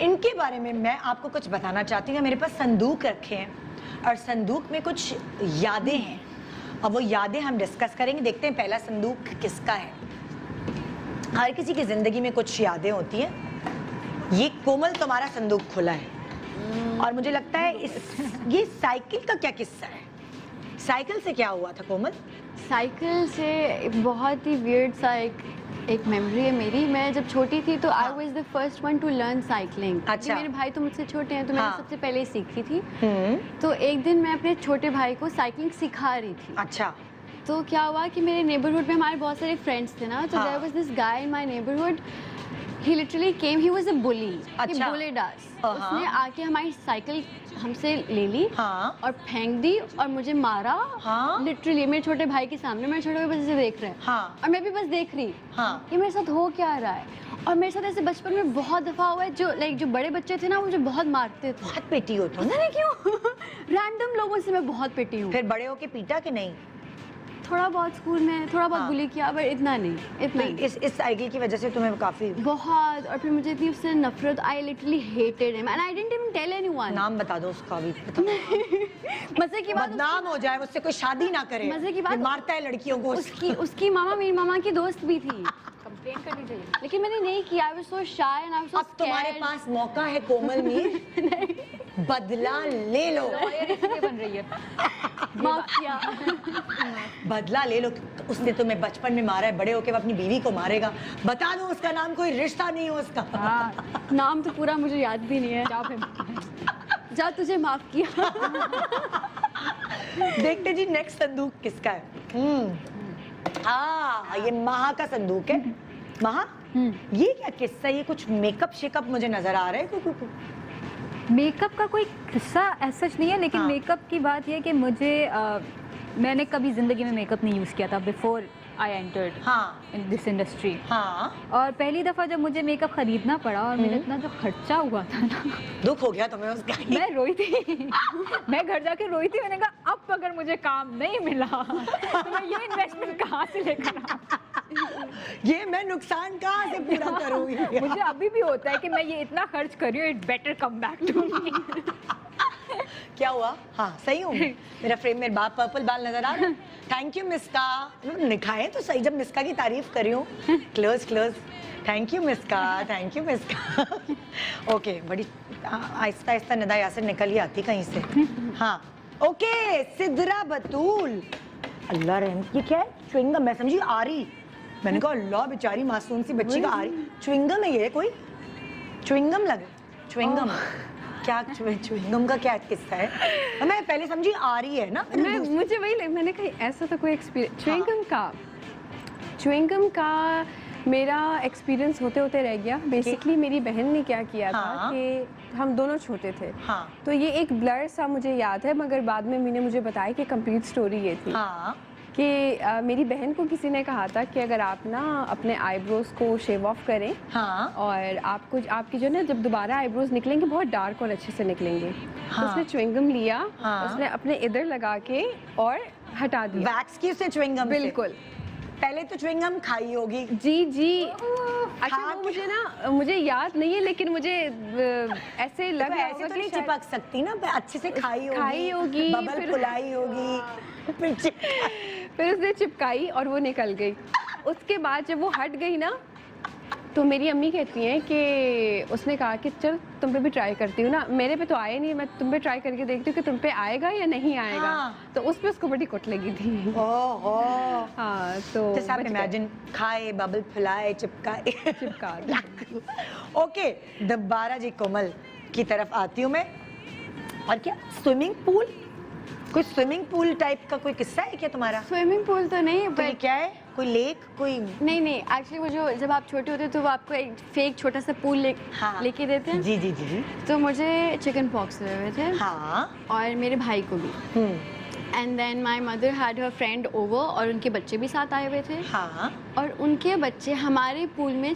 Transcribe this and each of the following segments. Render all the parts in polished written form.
इनके बारे में मैं आपको कुछ बताना चाहती हूँ। मेरे पास संदूक रखे हैं और संदूक में कुछ यादें हैं और वो यादें हम डिस्कस करेंगे। देखते हैं पहला संदूक किसका है। हर किसी की जिंदगी में कुछ यादें होती हैं। ये कोमल तुम्हारा संदूक खुला है और मुझे लगता है ये साइकिल का क्या किस्सा है? साइकिल से क्या हुआ था कोमल? साइकिल से बहुत ही वियर्ड सा एक मेमोरी है मेरी। मैं जब छोटी थी तो I was the first one two learn cycling. अच्छा। मेरे भाई तो मुझसे छोटे हैं तो मैंने सबसे पहले सीखी थी। हम्म। तो एक दिन मैं अपने छोटे भाई को साइकिलिंग सिखा रही थी। अच्छा। तो क्या हुआ कि मेरे नेबरहुड में हमारे बहुत सारे फ्रेंड्स थे ना, तो there was this guy in my neighbourhood, he literally came, he was a bully, he bullied us. उसने आके हमारी साइकिल हमसे ले ली और फेंक दी और मुझे मारा। लिटरली मेरे छोटे भाई के सामने। मेरे छोटे भाई बस ऐसे देख रहे हैं और मैं भी बस देख रही कि मेरे साथ हो क्या रहा है। और मेरे साथ ऐसे बचपन में बहुत दफा हुआ है, जो बड़े बच्चे थे ना मुझे बहुत मारते थे। बहुत पिटी हो तुम? पता नहीं क्यों रैंडम लोगों से मैं बहुत पिटी हूँ। फिर बड़े होके पीटा कि नहीं? थोड़ा बहुत स्कूल में थोड़ा बहुत बुली किया, पर इतना नहीं, इतना नहीं। इस साइकिल की वजह से तुम्हें काफी बहुत। और फिर मुझे इतनी उससे नफरत, I literally hated him and I didn't even tell anyone. नाम बता दो उसका भी। मजे की बात, बदनाम हो जाए, उससे कोई शादी ना करे। मजे की बात, मारता है लड़कियों को। उसकी मामा मेरी मामा की दोस्त भी थी। कंप्लेन करनी चाहिए लेकिन मैंने नहीं किया। I was so shy and I was so अब तुम्हारे पास मौका है कोमल मीर, बदला ले लो। बन रही है। माफ किया। बदला ले लो। उसने तुम्हें बचपन में मारा है, बड़े होके वो अपनी बीवी को मारेगा। बता दो उसका नाम, कोई रिश्ता नहीं हो उसका। नाम तो पूरा मुझे याद भी नहीं है। जा, तुझे माफ किया। देखते जी नेक्स्ट संदूक किसका है। ये महा का संदूक है। महा, ये क्या किस्सा? ये कुछ मेकअप शेकअप मुझे नजर आ रहा है। मेकअप का कोई किस्सा ऐसा नहीं है, लेकिन मेकअप की बात यह है कि मैंने कभी जिंदगी में मेकअप नहीं यूज़ किया था before I entered in this industry. और पहली दफ़ा जब मुझे मेकअप खरीदना पड़ा और मेरा इतना जो खर्चा हुआ था ना, दुख हो गया तुम्हें उसका? मैं रोई थी। मैं घर जाके रोई थी। मैंने कहा अब अगर मुझे काम नहीं मिला तो मैं ये इन्वेस्टमेंट कहाँ से लेकर आऊं? ये मैं नुकसान कहाँ से पूरा करूंगी? मुझे अभी भी होता है कि मैं ये इतना खर्च कर रही हूँ, it better come back to me. क्या हुआ? सही हूँ मेरा फ्रेम में बाप पर्पल बाल नजर आ रहा है। Thank you Miska. निखाए तो सही जब मिस्का की तारीफ कर रही हूँ। Close close. Thank you Miska, thank you Miska. Okay, बड़ी आहिस्ता आहिस्ता निदा यासिर निकल ही आती कहीं से। ओके, सिद्रा बतूल। अल्लाह रहम, ये क्या है? च्युइंगम। मैं समझी आरी। मैंने कहा अल्लाह बेचारी मासूम सी बच्ची का आरी। च्युइंगम है ये? कोई च्युइंगम लगे? च्युइंगम क्या? च्युइंगम का क्या किस्सा है? मैं पहले समझी आ रही है ना। मुझे वही मैंने कहा ऐसा तो कोई एक्सपीरियंस च्युइंगम का मेरा एक्सपीरियंस होते होते रह गया। बेसिकली मेरी बहन ने क्या किया था कि हम दोनों छोटे थे। तो ये एक ब्लर सा मुझे याद है, मगर बाद में मैंने मुझे बताया कि कंप्लीट स्टोरी ये थी कि मेरी बहन को किसी ने कहा था कि अगर आप ना अपने आईब्रोज को शेव ऑफ करें और आपकी जो ना जब दोबारा आईब्रोज निकलेंगे बहुत डार्क और अच्छे से निकलेंगे। तो उसने च्युइंगम लिया, उसने अपने इधर लगा के और हटा दिया। वैक्स की उसने च्युइंगम? बिल्कुल। पहले तो च्युइंगम खाई होगी। जी। अच्छा मुझे याद नहीं है, लेकिन मुझे ऐसे लग रहा है ऐसे तो नहीं चिपक सकती ना, अच्छे से खाई होगी, बबल फुलाई होगी। फिर उसने चिपकाई और वो निकल गई। उसके बाद जब वो हट गई ना, तो मेरी अम्मी कहती हैं कि उसने कहा कि चल तुम पे भी ट्राई करती हूँ ना। मेरे पे तो आए नहीं, मैं तुम पे ट्राई करके देखती हूँ कि तुम पे आएगा या नहीं आएगा। तो उस पे उसको बड़ी कुट लगी थी। तो जैसे आप इमेजिन, खाए, बबल फुलाए, चिपका। ओके, दोबारा जी कोमल की तरफ आती हूँ मैं। और क्या स्विमिंग पूल? कोई स्विमिंग पूल टाइप का कोई किस्सा है क्या तुम्हारा? स्विमिंग पूल तो नहीं, तो क्या है? कोई लेक? कोई नहीं एक्चुअली वो जो जब आप छोटे होते तो वो आपको एक फेक छोटा सा पूल लेके देते हैं। जी। तो मुझे चिकन पॉक्स हुए हुए थे और मेरे भाई को भी। And then my mother had her friend over और उनके बच्चे भी साथ आए हुए थे। और उनके बच्चे हमारे पूल में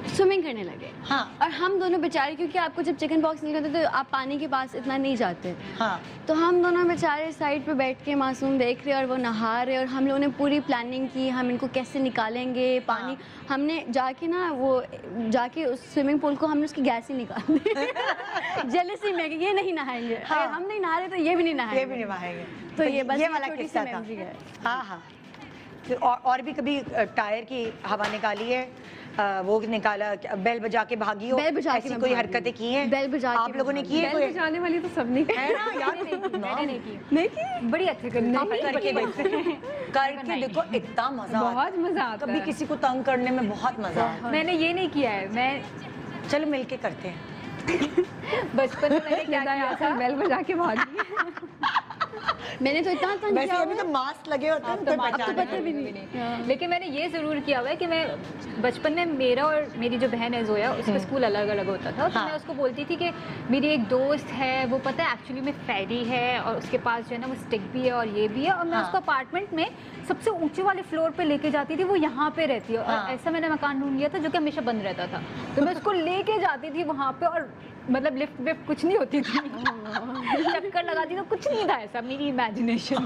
स्विमिंग करने लगे। हाँ। और हम दोनों बेचारे, क्योंकि आपको जब चिकन पॉक्स निकलता है तो आप पानी के पास इतना नहीं जाते। हाँ। तो हम दोनों बेचारे साइड पे बैठ के मासूम देख रहे और वो नहा रहे, और हम लोगों ने पूरी प्लानिंग की हम इनको कैसे निकालेंगे पानी। हाँ। हमने जाके ना वो जाके उस स्विमिंग पूल को हमने उसकी गैस ही निकाल दी जेलसी में कि ये नहीं नहाएंगे। हाँ। अगर हम नहीं नहा रहे तो ये भी नहीं नहाएंगे। ये भी निभाएंगे। तो ये बस ये वाला छोटी सी किस्सा था। memory है। हाँ हाँ। फिर और भी कभी टायर की हवा निकाली है, वो निकाला, बेल बजा के भागी हो, बेल बजा के ऐसी मैं कोई भागी। हरकतें की हैं? बेल बजा के आप मैं लोगों ने भागी। की है बेल कोई? बजाने वाली तो सब नहीं है ना यार, मैंने नहीं की। नहीं की। बड़ी अच्छी करनी आप करके देखो, करके देखो, इतना मजा आता है। बहुत मजा आता कभी है। किसी को तंग करने में बहुत मजा आता मैंने ये नहीं किया है। मैं है। चलो मिलके करते हैं। बचपन में मैंने क्या किया था, बेल बजा के भागी। मैंने तो इतना तंग वैसे किया अभी हुआ तो मास्क लगे होते हैं, तो कोई आपको पहचाने पता भी नहीं। नहीं। लेकिन मैंने ये ज़रूर किया हुआ है कि मैं बचपन में, मेरा और मेरी जो बहन है जोया, उसका स्कूल अलग अलग होता था। तो हाँ। मैं उसको बोलती थी कि मेरी एक दोस्त है, वो पता है एक्चुअली में फेरी है और उसके पास जो है ना वो स्टिक भी है और ये भी है, और मैं हाँ। उसको अपार्टमेंट में सबसे ऊंचे वाले फ्लोर पे लेके जाती थी। वो यहाँ पे रहती है और हाँ। ऐसा मैंने मकान ढूंढ लिया था जो कि हमेशा बंद रहता था, तो मैं उसको लेके जाती थी वहाँ पे, और मतलब लिफ्ट विफ्ट कुछ नहीं होती थी चक्कर लगाती तो कुछ नहीं था ऐसा, मेरी इमेजिनेशन।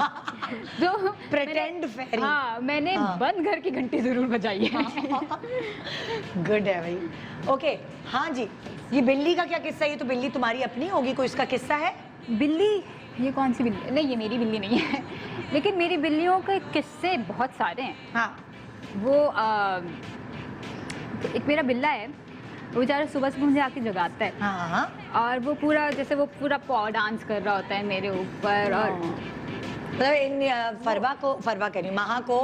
तो Pretend fairy। हाँ, मैंने हाँ। बंद घर की घंटी जरूर बजाई है। गुड है भाई। ओके, हाँ जी, ये बिल्ली का क्या किस्सा है? ये तो बिल्ली तुम्हारी अपनी होगी, कोई इसका किस्सा है? बिल्ली, ये कौन सी बिल्ली? नहीं, ये मेरी बिल्ली नहीं है लेकिन मेरी बिल्लियों के किस्से बहुत सारे हैं। हाँ। वो एक मेरा बिल्ला है, वो बेचारा सुबह सुबह मुझे आके जगाता है हाँ। और वो पूरा जैसे वो पूरा पॉ डांस कर रहा होता है मेरे ऊपर। और मतलब इन फरवा करी महा को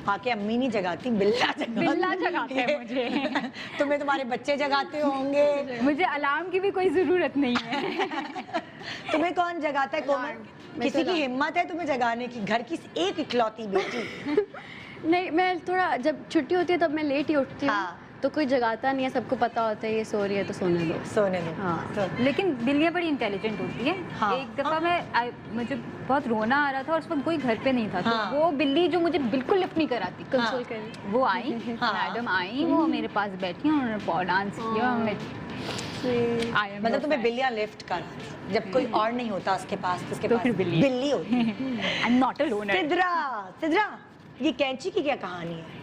आके अम्मी नहीं जगाती, बिल्ला जगाता है मुझे। तुम्हें तुम्हारे बच्चे जगाते होंगे। मुझे अलार्म की भी कोई ज़रूरत नहीं है। तुम्हें कौन जगाता है कोमल? किसी की हिम्मत है तुम्हें जगाने की? घर की एक इकलौती बेटी। नहीं, मैं थोड़ा जब छुट्टी होती है तब मैं लेट ही उठती हूँ। हाँ। तो कोई जगाता नहीं है, सबको पता होता है ये सो रही है तो सोने दो। सोने दो। हाँ। लेकिन बिल्लियाँ बड़ी इंटेलिजेंट होती हैं। हाँ। एक दफ़ा मुझे बहुत रोना आ रहा था और उस वक्त कोई घर पे नहीं था। हाँ। तो वो बिल्ली जो मुझे बिल्कुल लिफ्ट नहीं कराती, कंसोल कर वो आई, हाँ। मैडम आई, वो मेरे पास बैठी, उन्होंने पॉ डांस किया। मतलब तुम्हें बिल्लियाँ लिफ्ट करा जब कोई और नहीं होता उसके पास, तो उसके तो पास फिर बिल्ली होती है। I am not a loner. Sidra, ये कैंची की क्या कहानी है?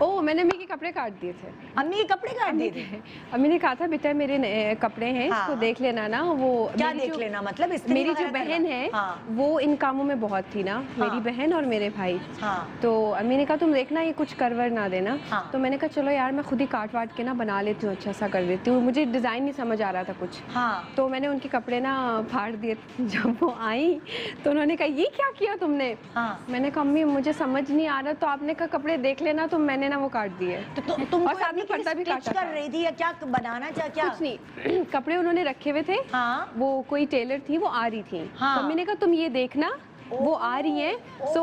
ओह, मैंने अम्मी के कपड़े काट दिए थे। अम्मी के कपड़े काट दिए थे? अम्मी ने कहा था बेटा मेरे कपड़े हैं, हाँ। इसको देख लेना ना। वो क्या मेरी देख जो- लेना मतलब? इस्त्री मेरी जो वगैरह बहन करवा? है हाँ। वो इन कामों में बहुत थी ना, मेरी बहन और मेरे भाई। हाँ। तो अम्मी ने कहा तुम देखना ये कुछ करवर ना देना। हाँ। तो मैंने कहा चलो यार मैं खुद ही काट वाट के ना बना लेती हूँ, अच्छा सा कर देती हूँ। मुझे डिज़ाइन नहीं समझ आ रहा था कुछ। हाँ। तो मैंने उनके कपड़े ना फाड़ दिए। जब वो आई तो उन्होंने कहा ये क्या किया तुमने? हाँ। मैंने कहा अम्मी मुझे समझ नहीं आ रहा। तो आपने कहा कपड़े देख लेना, तो मैंने ना वो काट दिए। तो तुम और कोई साथ अपनी में पर्दा भी स्टिच काटा कर था। रही थी या क्या बनाना चाह क्या? कुछ नहीं कपड़े उन्होंने रखे हुए थे। हाँ। वो कोई टेलर थी, वो आ रही थी। हाँ। तो मैंने कहा तुम ये देखना, वो आ रही हैं, सो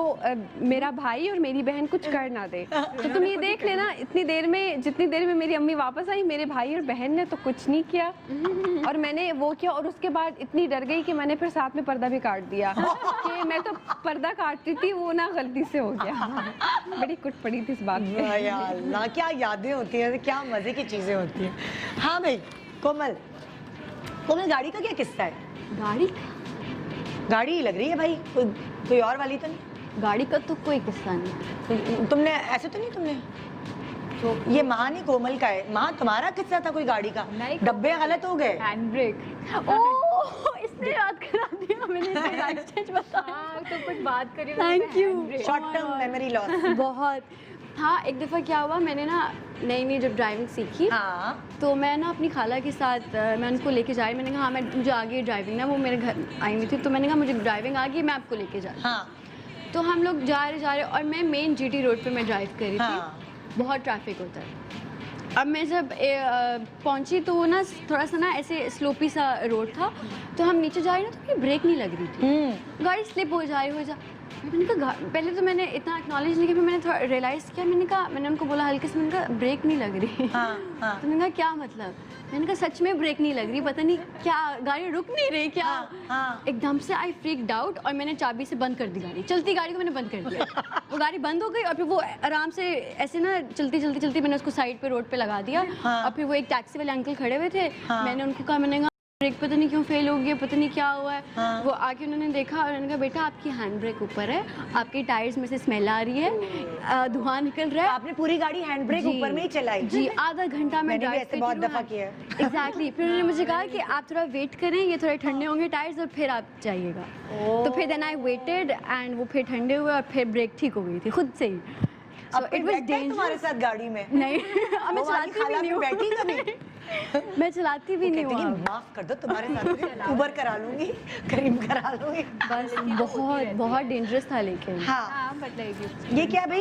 मेरा भाई और मेरी बहन कुछ कर ना दे, तो तुम ये देख लेना। इतनी देर में, जितनी देर में मेरी अम्मी वापस आई, मेरे भाई और बहन ने तो कुछ नहीं किया और मैंने वो किया। और उसके बाद इतनी डर गई कि मैंने फिर साथ में पर्दा भी काट दिया कि मैं तो पर्दा काटती थी, वो ना गलती से हो गया। बड़ी कुट पड़ी थी इस बात पे। वाह या अल्लाह, क्या यादें होती हैं, क्या मजे की चीजें होती हैं। हाँ भाई कोमल, गाड़ी का क्या किस्सा है? गाड़ी ही लग रही है भाई, कोई और वाली तो नहीं? गाड़ी का तो कोई किस्सा नहीं। तुमने ऐसे तो नहीं, तुमने तो ये महा नहीं कोमल का है। महा तुम्हारा किस्सा था कोई गाड़ी का? नहीं, डब्बे गलत हो गए। Hand brake. ओह, इसने याद करा दिया, मैंने इसका स्टेज बताया। हाँ, तो कुछ बात करिए। Thank you। Short term memory loss. बहुत। हाँ, एक दफ़ा क्या हुआ, मैंने ना नई जब ड्राइविंग सीखी, हाँ। तो मैं ना अपनी खाला के साथ मैं उनको लेके जा रही। मैंने कहा हाँ मुझे आ गई ड्राइविंग ना, वो मेरे घर आई हुई थी, तो मैंने कहा मुझे ड्राइविंग आ गई, मैं आपको लेके जा रही। हाँ। तो हम लोग जा रहे और मैं मेन GT रोड पे मैं ड्राइव कर रही हाँ। थी। बहुत ट्रैफिक होता है। अब मैं जब पहुंची तो ना थोड़ा सा ना ऐसे स्लोपी सा रोड था, तो हम नीचे जा रहे ना, तो मेरी ब्रेक नहीं लग रही थी, गाड़ी स्लिप हो जा रही मैंने कहा पहले तो मैंने इतना एक्नॉलेज नहीं किया, फिर मैंने थोड़ा रियलाइज़ किया, मैंने उनको बोला हल्के से, मैंने कहा ब्रेक नहीं लग रही। तो मैंने कहा क्या मतलब, मैंने कहा सच में ब्रेक नहीं लग रही, पता नहीं क्या गाड़ी रुक नहीं रही क्या। एकदम से आई फ्रीक्ड आउट और मैंने चाबी से बंद कर दी गाड़ी, चलती गाड़ी को मैंने बंद कर दिया। वो गाड़ी बंद हो गई और फिर वो आराम से ऐसे ना चलती चलती चलती मैंने उसको साइड पे रोड पे लगा दिया। और फिर वो एक टैक्सी वाले अंकल खड़े हुए थे, मैंने उनको कहा, मैंने कहा ब्रेक पता नहीं क्यों फेल हो गया, पता नहीं क्या हुआ है। वो आके उन्होंने देखा और उन्होंने कहा बेटा आपकी हैंड ब्रेक ऊपर है, आपके टायर्स में से स्मेल आ रही है, धुआं निकल रहा है। आपने पूरी गाड़ी हैंड ब्रेक ऊपर में ही चलाई? जी, आधा घंटा में ड्राइव ऐसे बहुत दफा किया है। एग्जैक्टली। फिर उन्होंने मुझे कहा कि आप थोड़ा वेट करें, ये थोड़े ठंडे होंगे टायर्स और फिर आप जाइएगा। तो फिर देन आई वेटेड एंड वो फिर ठंडे हुए और फिर ब्रेक ठीक हो गई थी खुद से ही। So it was dangerous तुम्हारे साथ गाड़ी में? नहीं, मैं चलाती भी नहीं हूँ। बैठी कभी? मैं चलाती भी नहीं हूँ। माफ कर दो, तुम्हारे साथ उबर करा लूंगी, करीम करा लूंगी। बस बहुत बहुत डेंजरस था लेकिन। हाँ, बताइए ये क्या भाई,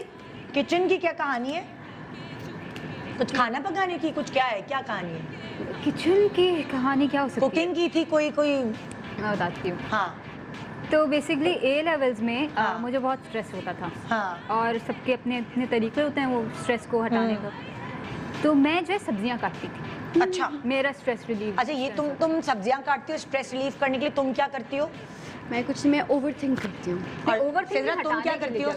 किचन की क्या कहानी है? कुछ खाना पकाने की कुछ क्या है, क्या कहानी है? किचन की कहानी क्या हो सकती है? कुकिंग की थी कोई? मैं बताती हूँ। हाँ, तो बेसिकली ए लेवल्स में मुझे बहुत स्ट्रेस होता था। और सबके अपने अपने तरीके होते हैं वो स्ट्रेस को हटाने का। तो मैं जो है सब्जियां काटती थी। अच्छा, मेरा स्ट्रेस रिलीफ। अच्छा, ये तुम सब्जियां काटती हो स्ट्रेस रिलीफ करने के लिए, तुम क्या करती हो? मैं कुछ नहीं, मैं ओवरथिंक करती हूँ। तुम क्या करती हो?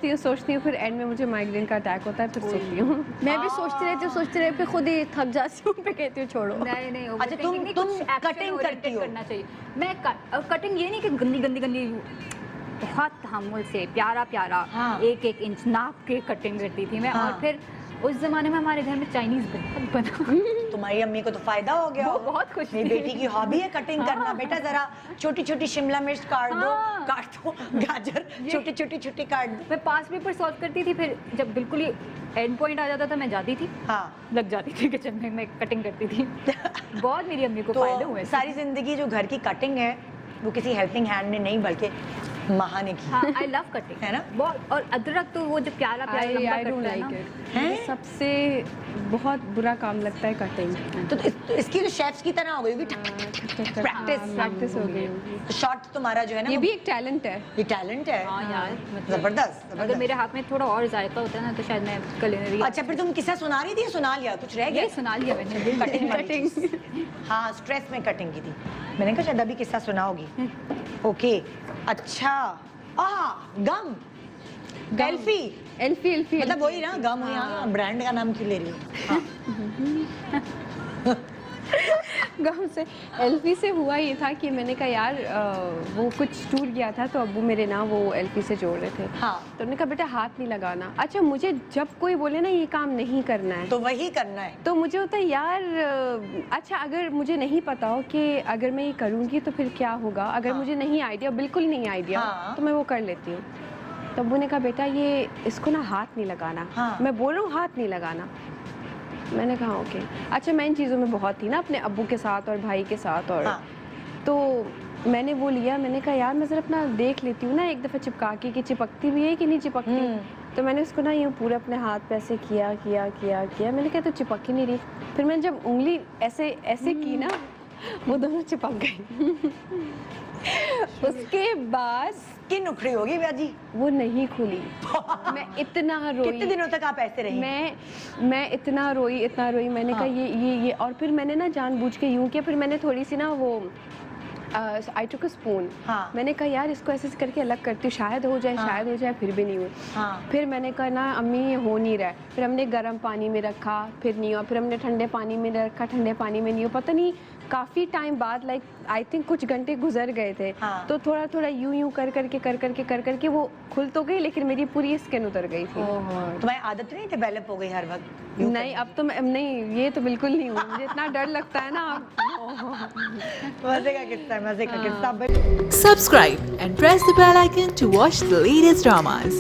सोचती हूँ फिर एंड में मुझे माइग्रेन का अटैक होता है, फिर सोचती हूँ। मैं भी सोचती रहती हूँ, फिर खुद ही थक जाती हूँ, फिर कहती हूँ छोड़ो। नहीं, अच्छा, तुम कटिंग करती हो? करना चाहिए। मैं कटिंग ये नहीं कि गंदी बहुत तहम्मुल से प्यारा एक इंच नाप के कटिंग करती थी मैं। और फिर उस जमाने में हमारे घर में चाइनीज बहुत बना। तुम्हारी अम्मी को तो फायदा हो गया। वो बहुत खुश थी। मेरी बेटी की हॉबी है कटिंग करना। बेटा जरा छोटी छोटी शिमला मिर्च काट दो, गाजर छोटी छोटी काट दो। मैं पास पेपर सॉल्व करती थी, फिर जब बिल्कुल ही एंड पॉइंट आ जाता था मैं जाती थी। लग जाती थी किचन में, मैं कटिंग करती थी। बहुत मेरी अम्मी को फायदा हुआ है। सारी जिंदगी जो घर की कटिंग है वो किसी हेल्पिंग हैंड ने नहीं बल्कि माँ ने की। आई लव कटिंग, है ना? बहुत। और अदरक तो वो जो प्यारा लंबा कटता है ना, सबसे बहुत बुरा काम लगता है कटिंग। तो इसकी तो शेफ्स की तरह हो गई, प्रैक्टिस हो गई। शॉट तुम्हारा जो है ना, ये भी एक टैलेंट है। ये टैलेंट है। यार जबरदस्त। अगर मेरे हाथ में थोड़ा और जायका होता है ना तो शायद मैं culinary। अच्छा, फिर तुम किस्सा सुना रही थी, सुना लिया? कुछ रह गया? सुना लिया मैंने। कटिंग। हाँ, स्ट्रेस में कटिंग की थी। मैंने कहा शायद अभी किस्सा सुनाओगी। ओके, अच्छा। गम, एल्फी मतलब वही ना, गम हो। यहाँ ब्रांड का नाम क्यों ले रही हो? गाँव से एल्फी से हुआ ये था कि मैंने कहा यार वो कुछ टूट गया था, तो अब्बू मेरे ना वो एल्फी से जोड़ रहे थे। तो उन्होंने कहा बेटा हाथ नहीं लगाना। अच्छा, मुझे जब कोई बोले ना ये काम नहीं करना है तो वही करना है, तो मुझे होता है यार अच्छा, अगर मुझे नहीं पता हो कि अगर मैं ये करूँगी तो फिर क्या होगा, अगर मुझे नहीं आइडिया, बिल्कुल नहीं आइडिया, तो मैं वो कर लेती हूँ। तो अब्बू ने कहा बेटा ये इसको ना हाथ नहीं लगाना। मैं बोल रहा हूँ हाथ नहीं लगाना। मैंने कहा ओके। अच्छा, मैं इन चीज़ों में बहुत थी ना अपने अब्बू के साथ और भाई के साथ, और तो मैंने वो लिया। मैंने कहा यार मैं ज़रा अपना देख लेती हूँ ना एक दफ़ा चिपका के कि चिपकती भी है कि नहीं चिपकती। तो मैंने उसको ना यूँ पूरे अपने हाथ पे ऐसे किया। मैंने कहा तो चिपक ही नहीं रही। फिर मैंने जब उंगली ऐसे की ना, वो दोनों चिपक गई। उसके बाद स्किन उखड़ी होगी बाजी, वो नहीं खुली। मैं इतना रोई। कितने दिनों तक आप ऐसे रही? मैं इतना रोई। मैंने कहा ये और फिर मैंने ना जानबूझ के यूं किया। फिर मैंने थोड़ी सी ना वो आई टुक अ स्पून। मैंने कहा यार इसको ऐसे करके अलग करती हूँ, शायद हो जाए, फिर भी नहीं हुआ। फिर मैंने कहा ना अम्मी ये हो नहीं रहा है। फिर हमने गर्म पानी में रखा, फिर नहीं हुआ। फिर हमने ठंडे पानी में रखा, ठंडे पानी में नहीं हुआ। पता नहीं काफ़ी टाइम बाद, लाइक आई थिंक कुछ घंटे गुजर गए थे। तो थोड़ा यूं कर करके वो खुल तो गई, लेकिन मेरी पूरी स्किन उतर गई थी। तुम्हारी आदत नहीं डेवलप हो गई हर वक्त? नहीं, अब तो नहीं, ये तो बिल्कुल नहीं हुआ। मुझे इतना डर लगता है ना। मजे का किस्सा। Subscribe and press the bell icon to watch the latest dramas.